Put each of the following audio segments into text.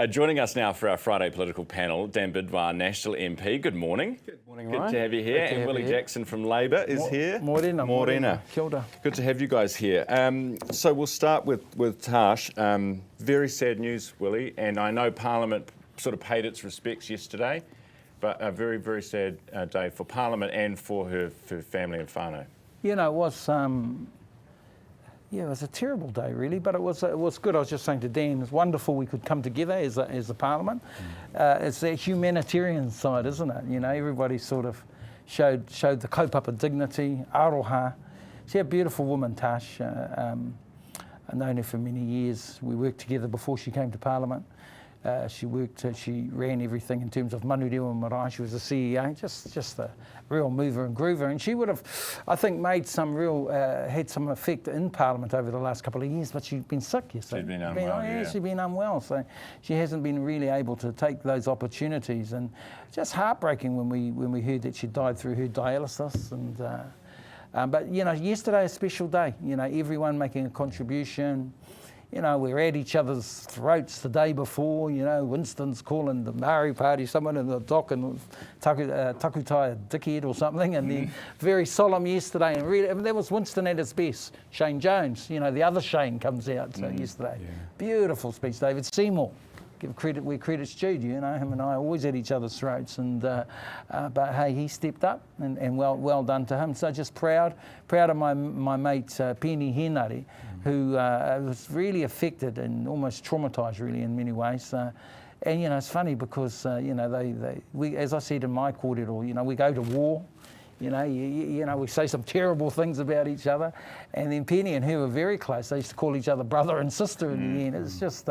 Joining us now for our Friday political panel, Dan Bidois, National MP. Good morning. Good morning, Good Ryan. to have you here. And Willie Jackson from Labor is here. Morena. Kia ora. Good to have you guys here. So we'll start with Tash. Very sad news, Willie, and I know Parliament sort of paid its respects yesterday, but a very, very sad day for Parliament and for her family and whānau. You know, it was it was a terrible day, really, but it was good. I was just saying to Dan, it's wonderful we could come together as a Parliament. It's that humanitarian side, isn't it? You know, everybody sort of showed the kaupapa dignity, aroha. She's a beautiful woman, Tash. I've known her for many years. We worked together before she came to Parliament. She ran everything in terms of manureo and marae. She was the CEO, just a real mover and groover. And she would have, I think, made some real, had some effect in Parliament over the last couple of years, but she'd been sick, you see. She'd been unwell, She'd been unwell, so she hasn't been really able to take those opportunities. And just heartbreaking when we heard that she died through her dialysis. And but, you know, yesterday a special day, you know, everyone making a contribution. You know, we're at each other's throats the day before. You know, Winston's calling the Maori Party someone in the dock and takutai a dickhead or something. And then very solemn yesterday. And really, I mean, that was Winston at his best. Shane Jones, you know, the other Shane comes out yesterday. Yeah. Beautiful speech. David Seymour. Give credit where credit's due, you know, him and I are always at each other's throats, and but hey, he stepped up, and well done to him. So just proud of my mate Penny Henare, who was really affected and almost traumatised, really, in many ways. And you know, it's funny because you know we, as I said in my kōrero, you know, we go to war. You know, we say some terrible things about each other, and then Penny and her were very close. They used to call each other brother and sister in the end. It's just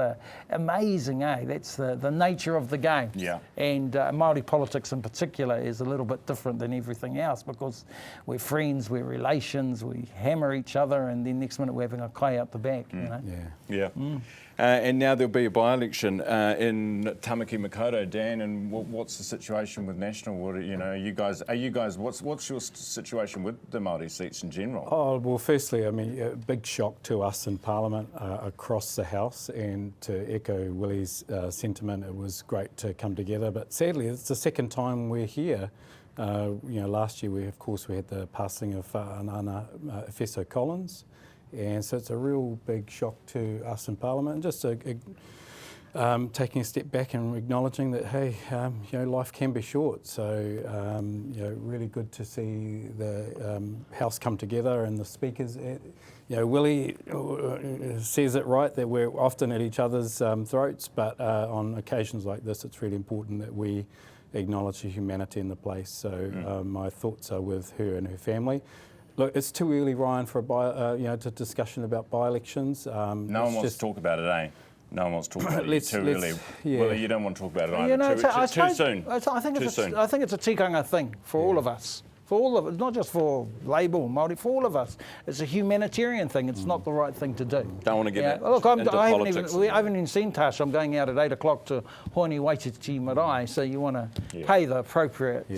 amazing, eh? That's the nature of the game. Yeah. And Māori politics in particular is a little bit different than everything else because we're friends, we're relations, we hammer each other, and then next minute we're having a kai out the back. You know? Yeah. And now there'll be a by-election in Tamaki Makaurau, Dan. And what's the situation with National? What, you know, are you guys? What's your situation with the Māori seats in general? Oh well, firstly, I mean, a big shock to us in Parliament across the House, and to echo Willie's sentiment, it was great to come together. But sadly, it's the second time we're here. You know, last year we had the passing of Nana Efeso Collins. And so it's a real big shock to us in Parliament, and just taking a step back and acknowledging that, hey, you know, life can be short. So, you know, really good to see the House come together and the speakers. You know, Willie says it right that we're often at each other's throats, but on occasions like this, it's really important that we acknowledge the humanity in the place. So my thoughts are with her and her family. Look, it's too early, Ryan, for a discussion about by-elections. No one wants to talk about it, eh? No one wants to talk about it. Too early. Yeah. Well, you don't want to talk about it either. You know, too soon. I think it's a tikanga thing for all of us. For all of us, not just for Labour or Māori, for all of us. It's a humanitarian thing. It's not the right thing to do. Don't want to get into politics. I haven't even seen Tash. I'm going out at 8 o'clock to Hoini Waititi Marae, so you want to pay the appropriate,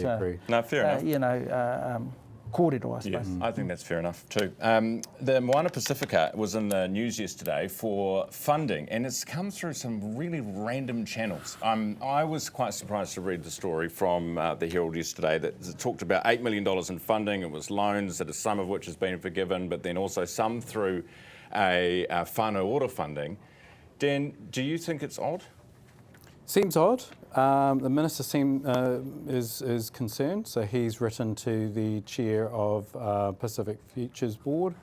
no, fair enough. You know, kōrero, I suppose. I think that's fair enough too. The Moana Pasifika was in the news yesterday for funding, and it's come through some really random channels. I was quite surprised to read the story from the Herald yesterday that talked about $8 million in funding. It was loans, that some of which has been forgiven, but then also some through a whānau order funding. Dan, do you think it's odd? Seems odd. The Minister is concerned, so he's written to the chair of Pacific Futures Board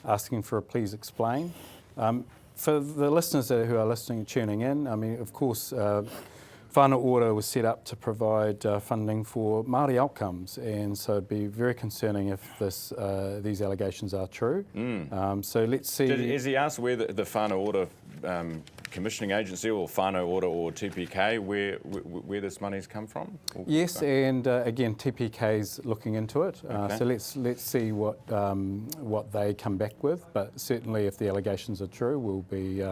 asking for a please explain. For the listeners who are listening and tuning in, I mean, of course, whānau order was set up to provide funding for Māori outcomes, and so it'd be very concerning if these allegations are true. So let's see. Has he asked where the whānau order commissioning agency or whānau order or TPK where this money's come from? Yes, and again, TPK's looking into it. So let's see what they come back with. But certainly, if the allegations are true, we'll be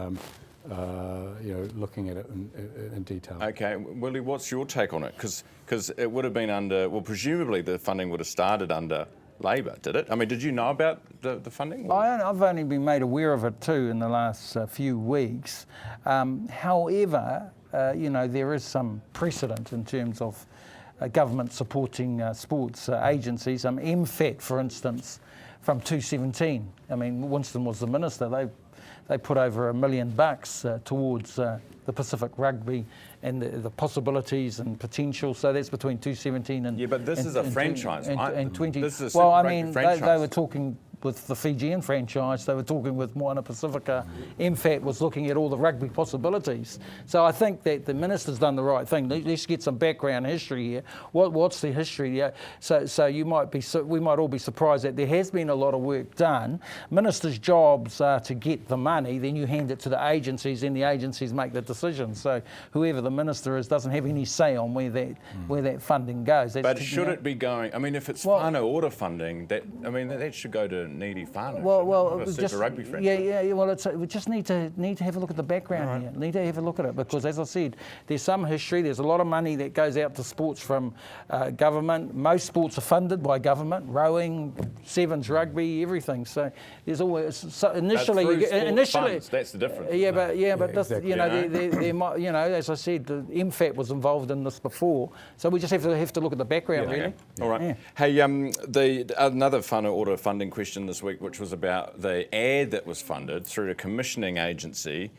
looking at it in detail. Okay, Willie, what's your take on it? Because it would have been under, well, presumably the funding would have started under Labor, did it? I mean, did you know about the funding? I've only been made aware of it too in the last few weeks. However, there is some precedent in terms of government supporting sports agencies. MFAT, for instance, from 2017. I mean, Winston was the minister. They put over $1 million towards the Pacific Rugby and the possibilities and potential. So that's between 2017 and but this is a franchise, right? And 20. This is a well, I Super mean, Rugby franchise. they were talking with the Fijian franchise, they were talking with Moana Pasifika. MFAT was looking at all the rugby possibilities. So I think that the minister's done the right thing. Let's get some background history here. What's the history here? So we might all be surprised that there has been a lot of work done. Ministers' jobs are to get the money, then you hand it to the agencies, and the agencies make the decisions. So whoever the minister is doesn't have any say on where that funding goes. But should it be going? I mean, if it's whānau order funding, that should go to needy whānau. Well, Super Rugby franchise. Yeah. Well, we just need to have a look at the background here. Need to have a look at it because, as I said, there's some history. There's a lot of money that goes out to sports from government. Most sports are funded by government. Rowing, sevens, rugby, everything. So there's always initially. Funds, that's the difference. But exactly. there might, as I said, the MFAT was involved in this before. So we just have to look at the background, really. Okay. All right. Yeah. Hey, another whānau order funding question this week, which was about the ad that was funded through a commissioning agency,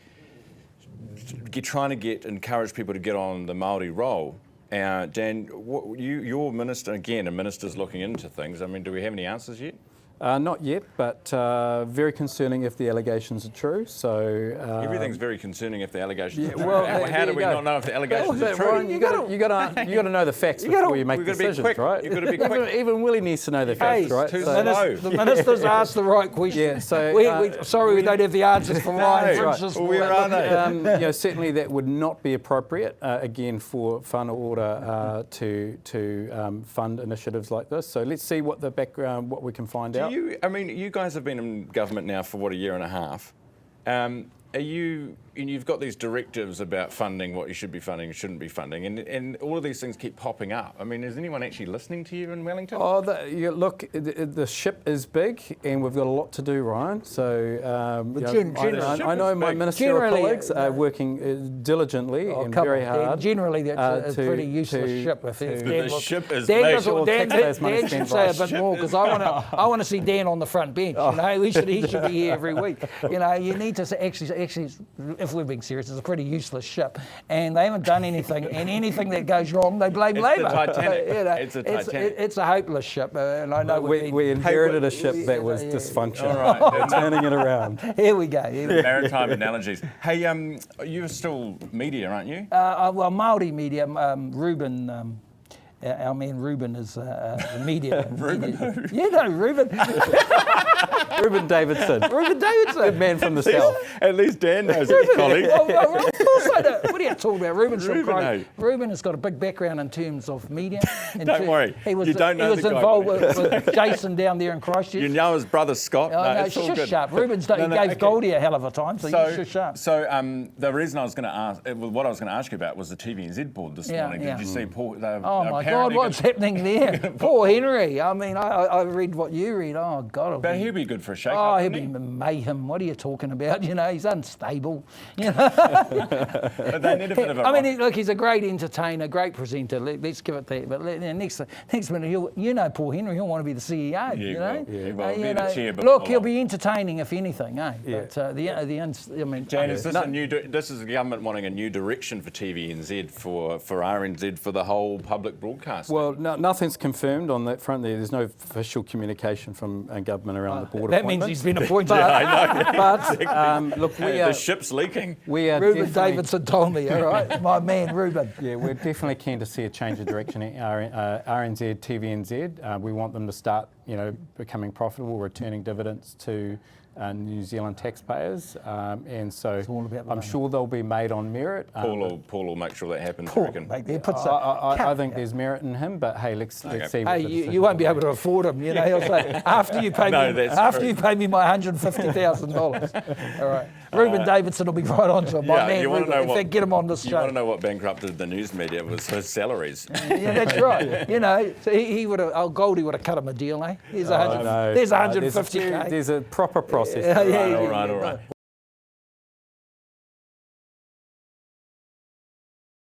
trying to encourage people to get on the Māori roll. Dan, your minister, again, a minister's looking into things. I mean, do we have any answers yet? Not yet, but very concerning if the allegations are true. So everything's very concerning if the allegations are true. Well, how do we not know if the allegations are true? You got to know the facts before you make decisions, right? You've got to be quick. Even Willie needs to know the facts, right? The minister's asked the right question. Yeah, so sorry, we don't have the answers for Ryan. Right. Where are they? Certainly that would not be appropriate again for whānau order to fund initiatives like this. So let's see what the background, what we can find out. You guys have been in government now for, a year and a half. You've got these directives about funding, what you should be funding and shouldn't be funding, and all of these things keep popping up. I mean, is anyone actually listening to you in Wellington? Look, the ship is big, and we've got a lot to do, Ryan. So I know my ministerial colleagues are working diligently and very hard. Generally, that's a pretty useless ship. The ship is big. Dan should say a bit more because I want to see Dan on the front bench. He should be here every week. You need to actually, if we're being serious, it's a pretty useless ship, and they haven't done anything. And anything that goes wrong, they blame Labour. It's a Titanic. It's a hopeless ship, and I know we inherited a ship that was dysfunctional. All right, turning it around. Here we go. Maritime analogies. Hey, you're still media, aren't you? Well, Māori media. Ruben. Our man Ruben is the media. Ruben? Yeah, no, Ruben. Ruben Davidson. Good man from the south. At least Dan knows his colleague. Well, of course I know. What are you talking about? Ruben has got a big background in terms of media. Don't worry. He was the involved with Jason down there in Christchurch. You know his brother Scott. No, shush up. Ruben's gave Goldie a hell of a time, so you shush up. So the reason I was going to ask, what I was going to ask you about was the TVNZ board this morning. Did you see Paul? Oh my God, what's happening there? Poor Henry. I mean, I read what you read. Oh God. But he'd be good for a shake-up. Oh, he'd be mayhem. What are you talking about? He's unstable. But they need a bit of a... I mean, look, he's a great entertainer, great presenter. Let's give it that. But next minute, Paul Henry, he'll want to be the CEO. He'll be entertaining if anything, eh? Yeah. But Jane, this is the government wanting a new direction for TVNZ for RNZ for the whole public broadcast. Well, nothing's confirmed on that front. There's no official communication from government around the board. That means he's been appointed. I know. But look, the ship's leaking. Ruben Davidson told me. All right, my man Ruben. Yeah, we're definitely keen to see a change of direction at RNZ, TVNZ. We want them to start, becoming profitable, returning dividends to New Zealand taxpayers, and so I'm sure they'll be made on merit. Paul will make sure that happens. I think there's merit in him, but hey, let's see. Hey, you won't be able to afford him. He'll say after you pay you pay me my $150,000. All right, Ruben Davidson will be right on to him. My man, Ruben. In fact, get him on this show. You want to know what bankrupted the news media was his salaries. Yeah, that's right. So he would have. Goldie would have cut him a deal, eh? There's 150K. There's a proper process. Yeah, all right.